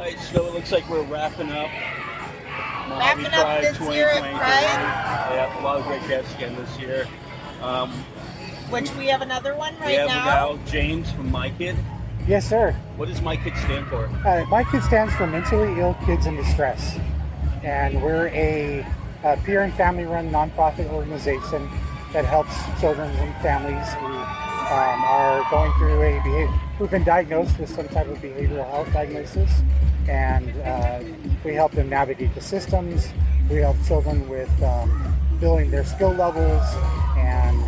right, so it looks like we're wrapping up Wrapping Mohave up Pride this year at 2023. Pride. Yeah, a lot of great guests again this year. Which we have another one We right have now. now James from M.I.K.I.D. Yes, sir. What does M.I.K.I.D stand for? M.I.K.I.D stands for Mentally Ill Kids in Distress. And we're a peer and family-run nonprofit organization that helps children and families who are going through who've been diagnosed with some type of behavioral health diagnosis. And we help them navigate the systems. We help children with building their skill levels and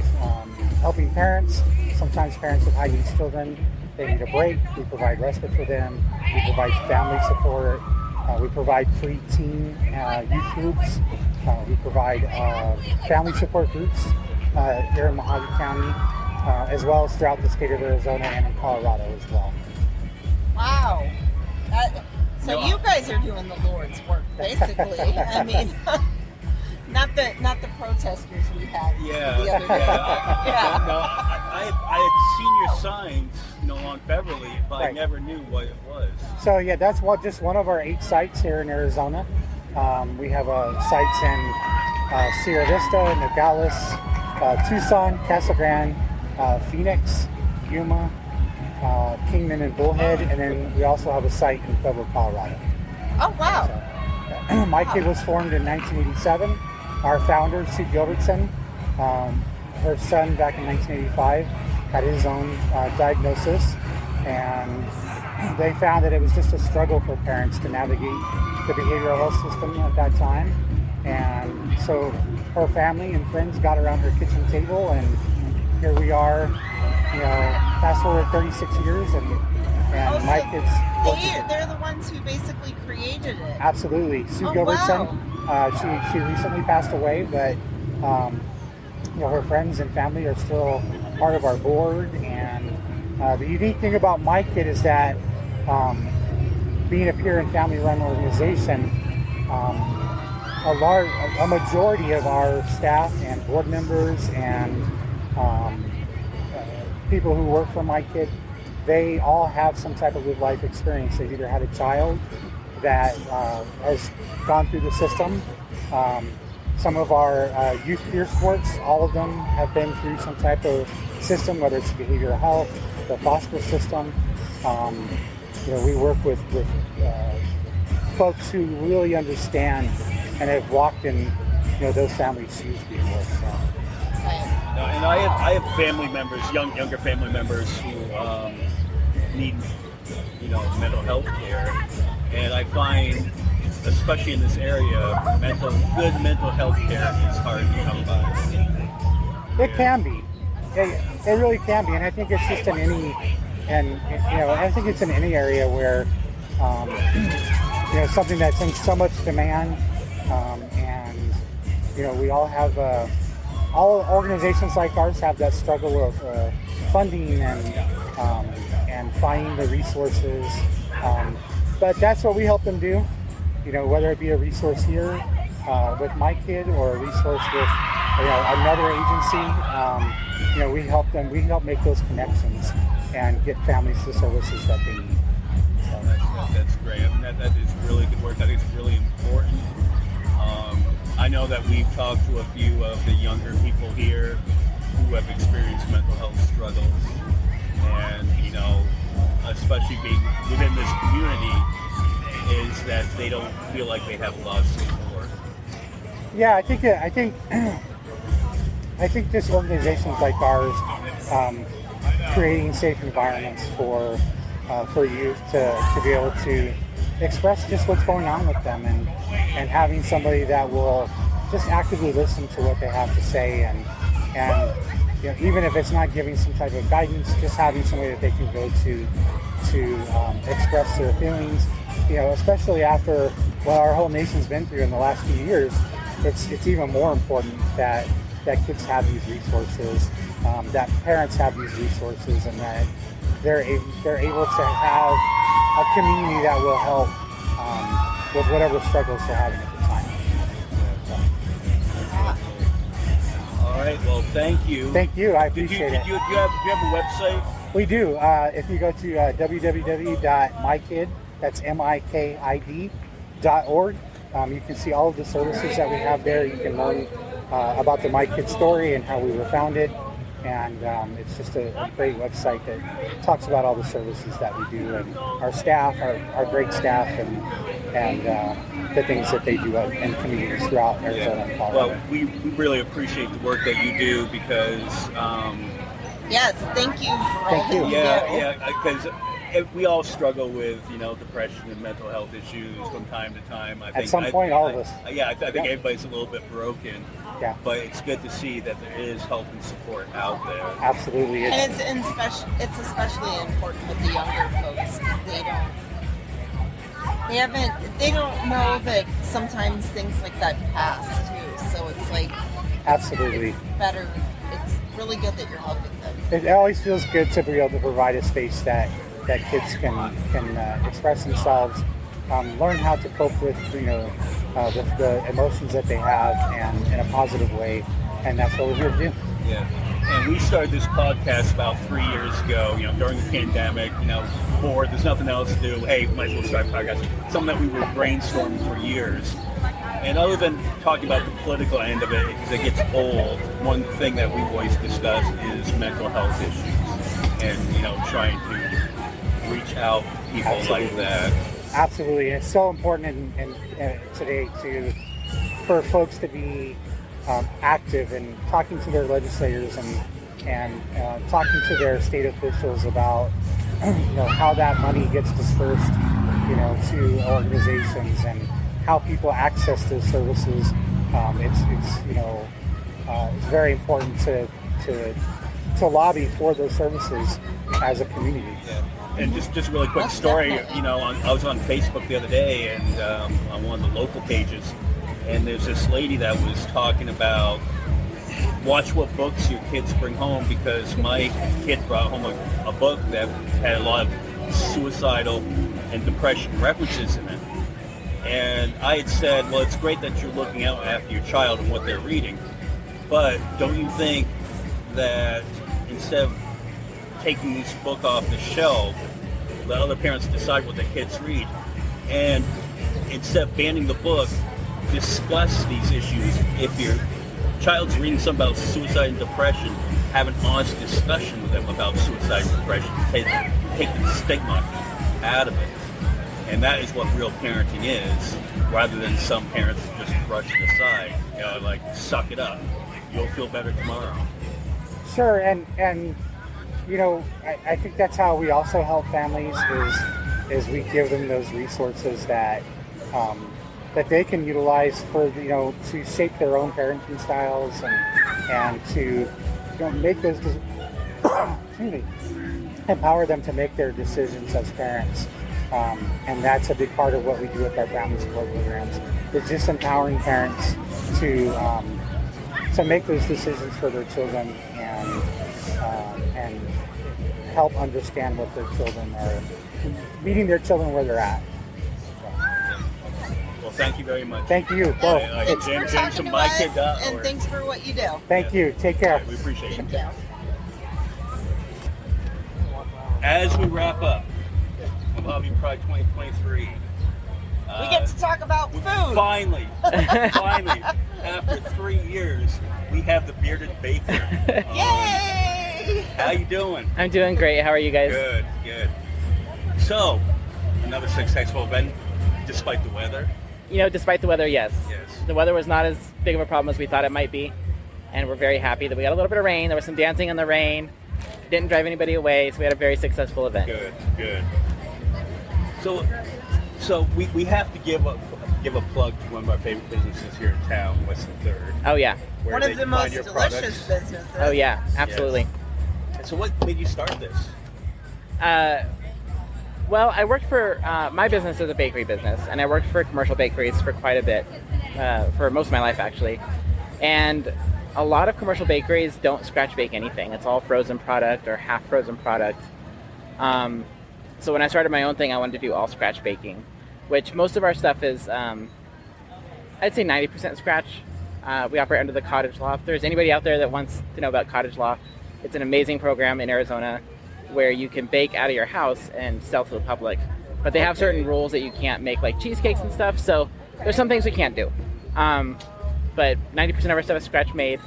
helping parents. Sometimes parents with high-needs children, they need a break. We provide respite for them. We provide family support. We provide free teen youth groups. We provide family support groups here in Mohave County, as well as throughout the state of Arizona and in Colorado as well. Wow. So you guys are doing the Lord's work, basically. I mean, not the protesters we had the other day. Yeah. No, I had seen your signs, on Beverly, but I never knew what it was. So yeah, that's just one of our 8 sites here in Arizona. We have sites in Sierra Vista, Nogales, Tucson, Casa Grande, Phoenix, Yuma, Kingman, and Bullhead, and then we also have a site in Pueblo, Colorado. Oh wow! So, M.I.K.I.D was formed in 1987. Our founder, Sue Gilbertson, her son back in 1985 had his own diagnosis, and they found that it was just a struggle for parents to navigate the behavioral health system at that time. And so her family and friends got around her kitchen table, and here we are, fast forward 36 years, and M.I.K.I.D's... They're the ones who basically created it. Absolutely. Sue Gilbertson, she recently passed away, but her friends and family are still part of our board. And the unique thing about M.I.K.I.D is that being a peer and family-run organization, a majority of our staff and board members and people who work for M.I.K.I.D, they all have some type of life experience. They've either had a child that has gone through the system. Some of our youth peer sports, all of them have been through some type of system, whether it's behavioral health, the foster system. We work with folks who really understand and have walked in those families' shoes before. So. And I have family members, younger family members who need mental health care, and I find, especially in this area, good mental health care is hard to come by. It can be. It really can be, and I think it's just in any area where something that's in so much demand, and we all have all organizations like ours have that struggle of funding and finding the resources, but that's what we help them do. Whether it be a resource here with M.I.K.I.D or a resource with another agency, we help them. We help make those connections and get families the services that they need. So. That's great. I mean, that is really good work. I think it's really important. I know that we've talked to a few of the younger people here who have experienced mental health struggles, and especially being within this community, is that they don't feel like they have a lot of support. Yeah, I think just organizations like ours, creating safe environments for youth to be able to express just what's going on with them, and having somebody that will just actively listen to what they have to say, and even if it's not giving some type of guidance, just having somebody that they can go to express their feelings. Especially after what our whole nation's been through in the last few years, it's even more important that kids have these resources, that parents have these resources, and that they're able to have a community that will help with whatever struggles they're having at the time. All right. Well, thank you. Thank you. I appreciate it. Do you have a website? We do. If you go to www.mykid, That's M.I.K.I.D.org. You can see all of the services that we have there. You can learn about the M.I.K.I.D story and how we were founded. And it's just a great website that talks about all the services that we do and our staff, our great staff, and the things that they do in communities throughout Arizona and Colorado. Well, we really appreciate the work that you do because... yes, thank you for all that you do. Yeah, because we all struggle with, depression and mental health issues from time to time. I think at some point, all of us. I think everybody's a little bit broken. Yeah. But it's good to see that there is help and support out there. Absolutely. And it's especially important with the younger folks because they don't know that sometimes things like that pass too. So it's like absolutely it's better. It's really good that you're helping them. It always feels good to be able to provide a space that kids can express themselves, learn how to cope with the emotions that they have and in a positive way, and that's what we're here to do. Yeah, and we started this podcast about 3 years ago. During the pandemic, bored, there's nothing else to do. Hey, might as well start a podcast. Something that we were brainstorming for years. And other than talking about the political end of it, because it gets old, one thing that we've always discussed is mental health issues, and trying to reach out to people like that. Absolutely, and it's so important in today for folks to be active and talking to their legislators and talking to their state officials about how that money gets dispersed to organizations and how people access those services. It's very important to lobby for those services as a community. Yeah. And just a really quick story, I was on Facebook the other day and on one of the local pages, and there's this lady that was talking about watch what books your kids bring home, because my kid brought home a book that had a lot of suicidal and depression references in it. And I had said, well, it's great that you're looking out after your child and what they're reading, but don't you think that instead of taking this book off the shelf, let other parents decide what their kids read, and instead of banning the book, discuss these issues? If your child's reading something about suicide and depression, have an honest discussion with them about suicide and depression. Take the stigma out of it. And that is what real parenting is, rather than some parents just brush it aside. Like, suck it up. You'll feel better tomorrow. Sure, and I think that's how we also help families is we give them those resources that they can utilize for to shape their own parenting styles and to make those empower them to make their decisions as parents. And that's a big part of what we do with our family support programs. It's just empowering parents to make those decisions for their children and help understand what their children are, meeting their children where they're at. Well, thank you very much. Thank you both. Thanks for talking to us, and thanks for what you do. Thank you. Take care. Right, we appreciate it. Thank you. As we wrap up Mohave Pride 2023, we get to talk about food. Finally, after 3 years, we have the Bearded Baker. Yay! How you doing? I'm doing great. How are you guys? Good. So, another successful event, despite the weather. Despite the weather, yes. Yes. The weather was not as big of a problem as we thought it might be, and we're very happy that we got a little bit of rain. There was some dancing in the rain. Didn't drive anybody away, so we had a very successful event. Good. So we have to give a plug to one of our favorite businesses here in town, Western Third. Oh yeah. One of the most delicious businesses. Oh yeah, absolutely. Yes. So what made you start this? Well, I worked for, my business is a bakery business, and I worked for commercial bakeries for quite a bit, for most of my life actually. And a lot of commercial bakeries don't scratch bake anything. It's all frozen product or half frozen product. So when I started my own thing, I wanted to do all scratch baking, which most of our stuff is, I'd say 90% scratch. We operate under the Cottage Law. If there's anybody out there that wants to know about Cottage Law, it's an amazing program in Arizona where you can bake out of your house and sell to the public but they have certain rules that you can't make, like cheesecakes and stuff. So there's some things we can't do. But 90% of our stuff is scratch made.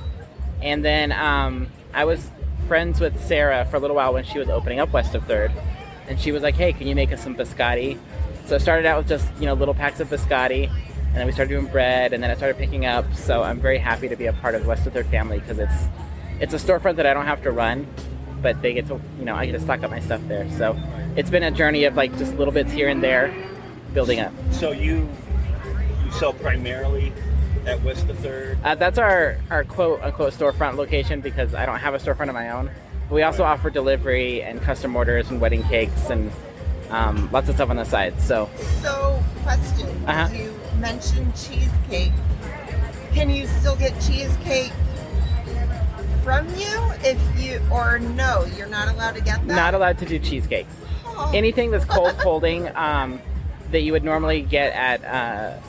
And then I was friends with Sarah for a little while when she was opening up west of 3rd, and she was like, hey, can you make us some biscotti? So I started out with just, little packs of biscotti, and then we started doing bread, and then I started picking up. So I'm very happy to be a part of the West of 3rd family, because it's a storefront that I don't have to run, but they get to, I get to stock up my stuff there. So it's been a journey of like just little bits here and there building up. So you sell primarily at West of 3rd? That's our quote unquote storefront location, because I don't have a storefront of my own. But we also offer delivery and custom orders and wedding cakes and lots of stuff on the side. So question. You mentioned cheesecake. Can you still get cheesecake from you or no, you're not allowed to get that? Not allowed to do cheesecakes. Oh. Anything that's cold holding that you would normally get at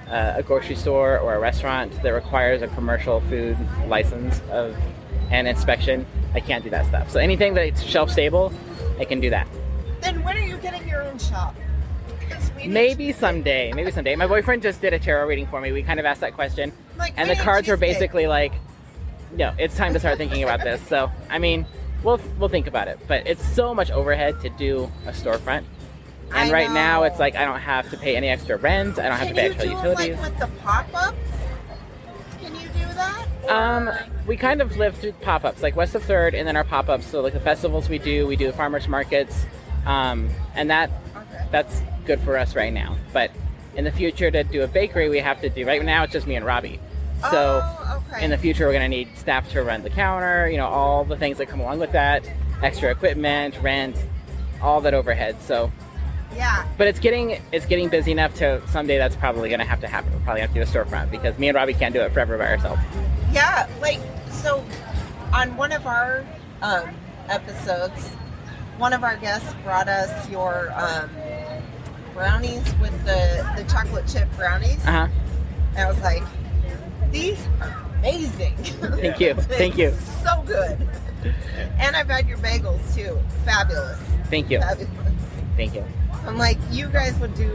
a grocery store or a restaurant that requires a commercial food license and inspection, I can't do that stuff. So anything that's shelf stable, I can do that. Then when are you getting your own shop? Maybe someday. My boyfriend just did a tarot reading for me. We kind of asked that question, and the cards were basically like, no, it's time to start thinking about this. So I mean, we'll think about it, but it's so much overhead to do a storefront. And right now, it's like I don't have to pay any extra rent. I don't have to pay extra utilities. Like with the pop-ups? Can you do that? We kind of live through pop-ups, like West of 3rd, and then our pop-ups. So like the festivals we do the farmers markets, and that's good for us right now. But in the future, to do a bakery, we have to do. Right now, it's just me and Robbie. So in the future, we're going to need staff to run the counter. All the things that come along with that, extra equipment, rent, all that overhead. So. Yeah. But it's getting busy enough to someday that's probably going to happen. We'll probably have to do a storefront, because me and Robbie can't do it forever by ourselves. Yeah, so on one of our episodes, one of our guests brought us your brownies with the chocolate chip brownies. Uh-huh. And I was like, these are amazing. Thank you. Thank you. So good. And I've had your bagels too. Fabulous. Thank you. Fabulous. Thank you. I'm like, I think you guys would do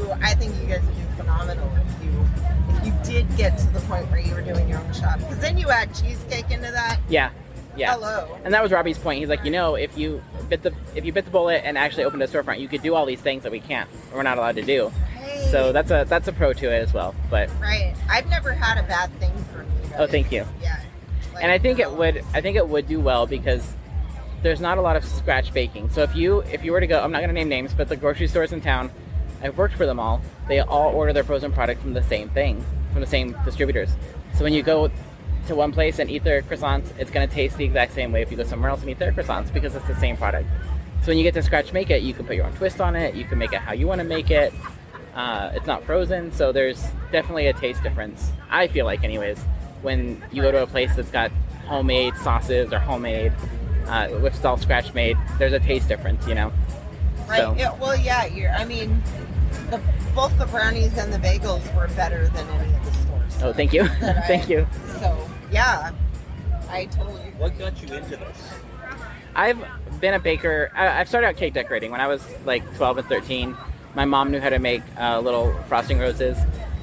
phenomenal if you did get to the point where you were doing your own shop. Because then you add cheesecake into that. Yeah. Hello. And that was Robbie's point. He's like, if you bit the bullet and actually opened a storefront, you could do all these things that we're not allowed to do. Hey. So that's a pro to it as well. But right. I've never had a bad thing from you guys. Oh, thank you. Yeah. And I think it would do well, because there's not a lot of scratch baking. So if you were to go, I'm not going to name names, but the grocery stores in town, I've worked for them all. They all order their frozen product from the same thing, from the same distributors. So when you go to one place and eat their croissants, it's going to taste the exact same way if you go somewhere else and eat their croissants, because it's the same product. So when you get to scratch make it, you can put your own twist on it. You can make it how you want to make it. It's not frozen, so there's definitely a taste difference, I feel like anyways, when you go to a place that's got homemade sauces or homemade with it's all scratch made. There's a taste difference, Right. So. Yeah, well, yeah. Both the brownies and the bagels were better than any of the stores. Oh, thank you. Thank you. So yeah, I totally agree. What got you into this? I've been a baker. I've started out cake decorating when I was like 12 and 13. My mom knew how to make little frosting roses,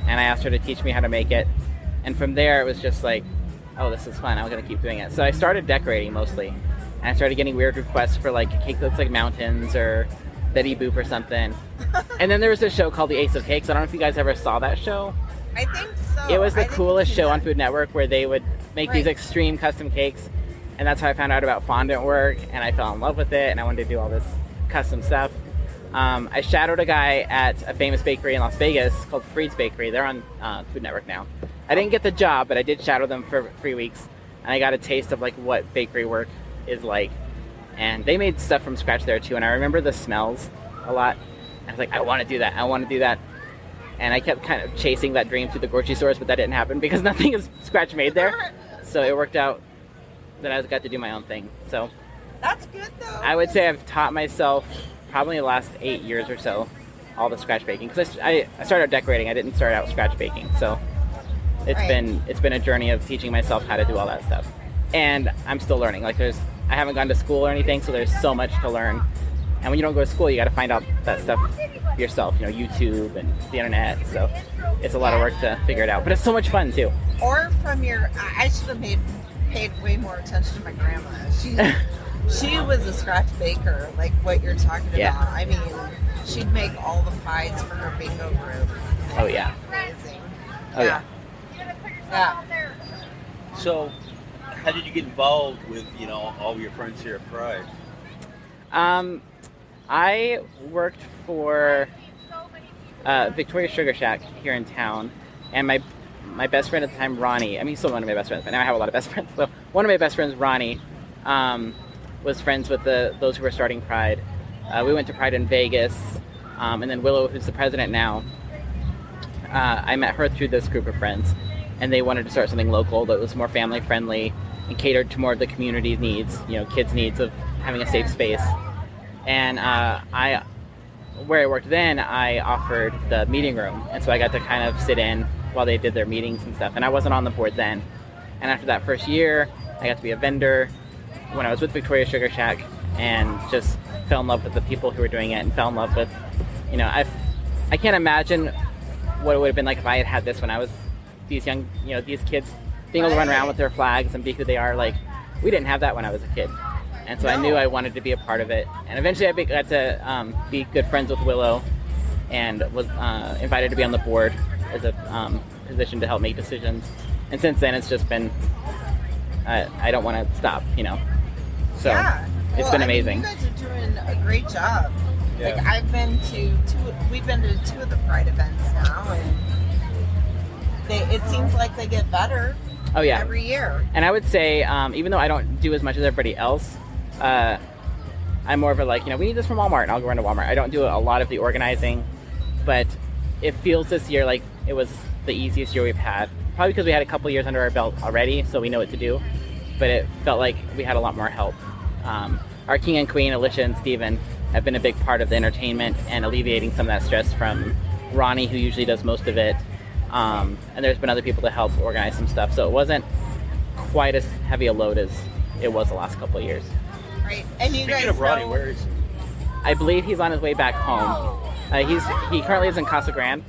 and I asked her to teach me how to make it. And from there, it was just like, oh, this is fun. I'm going to keep doing it. So I started decorating mostly. And I started getting weird requests for like a cake that looks like mountains or Betty Boop or something. And then there was this show called The Ace of Cakes. I don't know if you guys ever saw that show. I think so. It was the coolest show on Food Network, where they would make these extreme custom cakes. And that's how I found out about fondant work. And I fell in love with it. And I wanted to do all this custom stuff. I shadowed a guy at a famous bakery in Las Vegas called Freed's Bakery. They're on Food Network now. I didn't get the job, but I did shadow them for 3 weeks. And I got a taste of like what bakery work is like, and they made stuff from scratch there too, and I remember the smells a lot. I was like, I want to do that, and I kept kind of chasing that dream through the grocery stores, but that didn't happen because nothing is scratch made there. So it worked out that I got to do my own thing. So that's good though. I would say I've taught myself probably the last 8 years or so all the scratch baking, because I started out decorating. I didn't start out scratch baking, so it's been a journey of teaching myself how to do all that stuff. And I'm still learning. Like I haven't gone to school or anything, so there's so much to learn. And when you don't go to school, you got to find out that stuff yourself, you know, YouTube and the internet. So it's a lot of work to figure it out, but it's so much fun too. Or from I should have paid way more attention to my grandma. She was a scratch baker, like what you're talking about. I mean, she'd make all the pies for her bingo group. Oh yeah. Amazing. Oh yeah. Yeah. So, how did you get involved with, you know, all of your friends here at Pride? I worked for Victoria Sugar Shack here in town, and my best friend at the time, Ronnie. I mean, he's still one of my best friends, but now I have a lot of best friends. So one of my best friends, Ronnie, was friends with those who were starting Pride. We went to Pride in Vegas, and then Willow, who's the president now, I met her through this group of friends, and they wanted to start something local that was more family friendly and catered to more of the community's needs, you know, kids' needs of having a safe space. And where I worked then, I offered the meeting room, and so I got to kind of sit in while they did their meetings and stuff. And I wasn't on the board then. And after that first year, I got to be a vendor when I was with Victoria Sugar Shack, and just fell in love with the people who were doing it, and fell in love with, you know, I can't imagine what it would have been like if I had had this when I was these young, you know, these kids being able to run around with their flags and be who they are. Like, we didn't have that when I was a kid. And so I knew I wanted to be a part of it. And eventually I got to be good friends with Willow, and was invited to be on the board as a position to help make decisions. And since then, it's just been, I don't want to stop, you know. So it's been amazing. You guys are doing a great job. Yeah. Like, I've been to we've been to 2 of the Pride events now, and it seems like they get better every year. And I would say, even though I don't do as much as everybody else, I'm more of a, like, you know, we need this from Walmart, and I'll go run to Walmart. I don't do a lot of the organizing, but it feels this year like it was the easiest year we've had. Probably because we had a couple years under our belt already, so we know what to do. But it felt like we had a lot more help. Our king and queen, Alicia and Steven, have been a big part of the entertainment and alleviating some of that stress from Ronnie, who usually does most of it. And there's been other people to help organize some stuff. So it wasn't quite as heavy a load as it was the last couple of years. Right. And you Speaking guys of Ronnie, know, where is he? I believe he's on his way back home. He currently is in Casa Grande,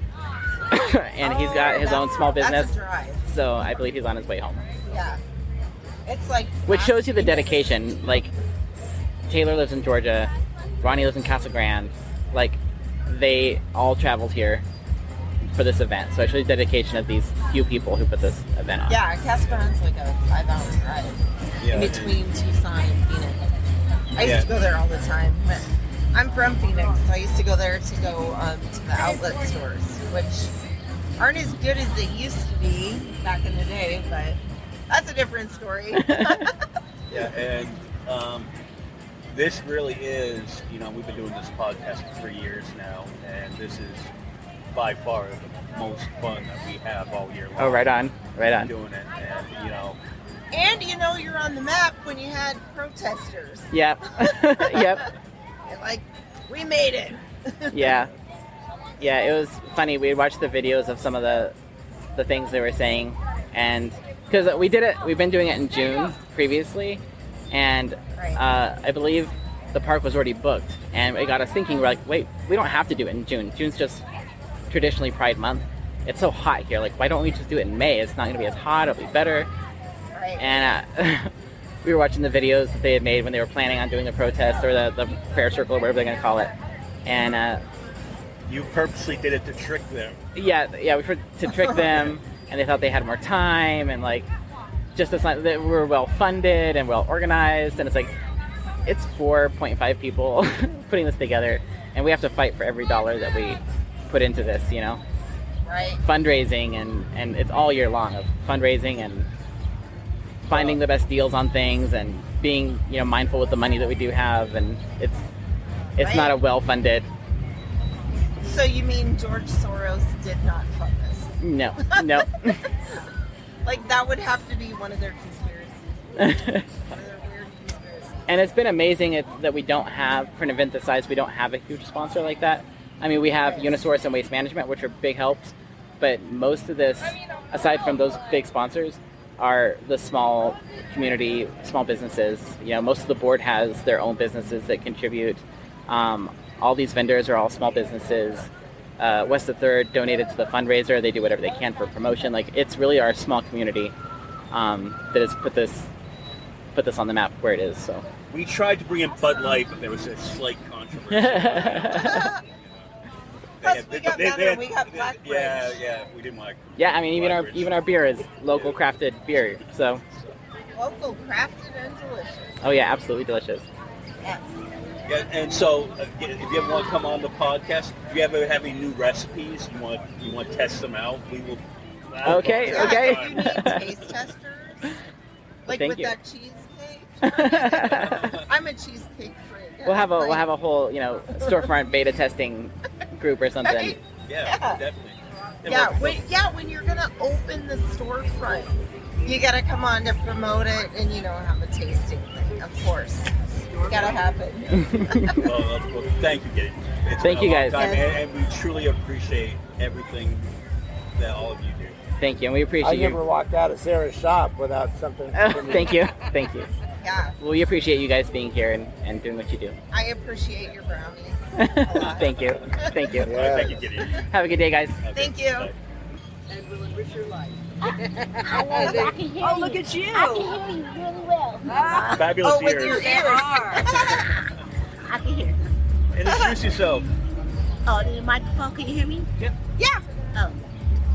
and he's got his own small business. That's a drive. So I believe he's on his way home. Yeah. It's like, Which shows you the dedication. Like, Taylor lives in Georgia, Ronnie lives in Casa Grande. Like, they all traveled here for this event. So it shows the dedication of these few people who put this event on. Yeah, Casa Grande's like a 5-hour drive in between Tucson and Phoenix. I used to go there all the time. I'm from Phoenix, so I used to go there to go to the outlet stores, which aren't as good as they used to be back in the day, but that's a different story. Yeah, and this really is, you know, we've been doing this podcast for 3 years now, and this is by far the most fun that we have all year long. Oh, right on. Doing it, and, you know. And you know you're on the map when you had protesters. Yep. Yep. You're like, we made it. Yeah, it was funny. We watched the videos of some of the things they were saying, and because we've been doing it in June previously, and I believe the park was already booked, and it got us thinking. We're like, wait, we don't have to do it in June. June's just traditionally Pride Month. It's so hot here. Like, why don't we just do it in May? It's not going to be as hot. It'll be better. Right. And we were watching the videos that they had made when they were planning on doing the protest, or the prayer circle, or whatever they're going to call it. And you purposely did it to trick them. Yeah, to trick them, and they thought they had more time, and like, just as that we're well funded and well organized, and it's like, it's 4.5 people putting this together, and we have to fight for every dollar that we put into this, you know. Right. Fundraising, and it's all year long of fundraising and finding the best deals on things, and being, you know, mindful with the money that we do have, and it's not a well-funded. So you mean George Soros did not fund this? No. Like, that would have to be one of their conspiracies. One of their weird conspiracies. And it's been amazing that we don't have, for an event this size, we don't have a huge sponsor like that. I mean, we have Unisource and Waste Management, which are big helps, but most of this, aside from those big sponsors, are the small community, small businesses. You know, most of the board has their own businesses that contribute. All these vendors are all small businesses. West the Third donated to the fundraiser. They do whatever they can for promotion. Like, it's really our small community that has put this on the map where it is. So we tried to bring in Bud Light, but there was a slight controversy. Plus, we got better. We got Blackbridge. Yeah, we didn't like. Yeah, I mean, even our beer is local crafted beer. So local crafted and delicious. Oh yeah, absolutely delicious. Yes. Yeah, and so if you ever want to come on the podcast, if you ever have any new recipes, you want to test them out, we will. Okay. You need taste testers, like Thank with you. that cheesecake. I'm a cheesecake freak. We'll have a whole storefront beta testing group or something. Right? Yeah, definitely. When you're gonna open the storefront, you gotta come on to promote it and have a tasting thing, of course. It's gotta happen. well, thank you, Gideon. Thank you, guys. And we truly appreciate everything that all of you do. Thank you, and we appreciate you. I never walked out of Sarah's shop without something. Thank you. Yeah. Well, we appreciate you guys being here and doing what you do. I appreciate your brownies. Thank you. Yeah. Thank you, Gideon. Have a good day, guys. Okay. Thank you. Bye. And we'll enrich your life. I can hear you. Look at you. I can hear you really well. Fabulous with ears. your ears. I can hear. Introduce yourself. Oh, the microphone. Can you hear me? Yep. Yeah. Oh.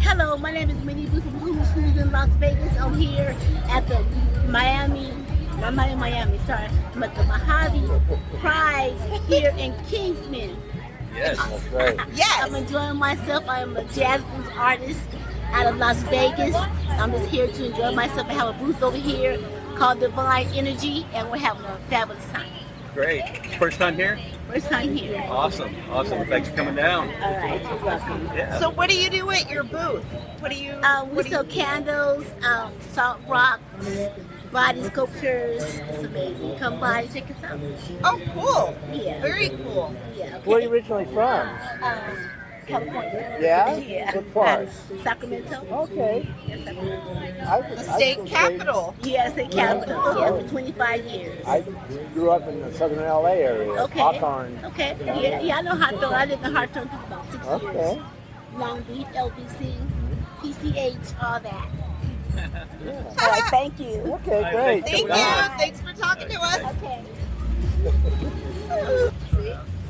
Hello, my name is Minnie Boo from Hooters in Las Vegas. I'm here at the Miami. I'm not in Miami, sorry. I'm at the Mohave Pride here in Kingsman. Yes. That's right. Yes. I'm enjoying myself. I am a jazz blues artist out of Las Vegas. I'm just here to enjoy myself. I have a booth over here called Divine Energy, and we're having a fabulous time. Great. First time here? First time here. Awesome. Thanks for coming down. All right, you're welcome. Yeah. So what do you do at your booth? What do you? We sell candles, salt rocks, body sculptures. It's amazing. Come by, check us out. Oh, cool. Yeah. Very cool. Yeah. Where are you originally from? California. Yeah? Yeah. What part? Sacramento. Okay. Yeah, Sacramento. The state capital. Yeah, state capital. Yeah, for 25 years. I grew up in the southern LA area. Okay. Hawthorne. Okay. Yeah, I know Hawthorne. I lived in Hawthorne for about 6 years. Okay. Long Beach, LBC, PCH, all that. Yeah. All right, thank you. Okay, great. Thank you. Thanks for talking to us. Okay.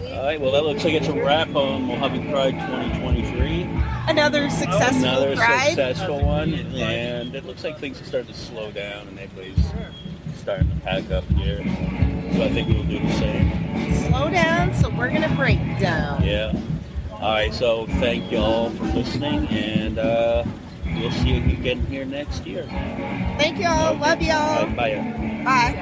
All right. Well, that looks like it's a wrap on Mohave Pride 2023. Another successful Another ride. successful one, and it looks like things are starting to slow down, and everybody's starting to pack up here. So I think we'll do the same. Slow down, so we're gonna break down. Yeah. All right. So thank you all for listening, and we'll see you again here next year. Thank y'all. Love y'all. Bye. Bye.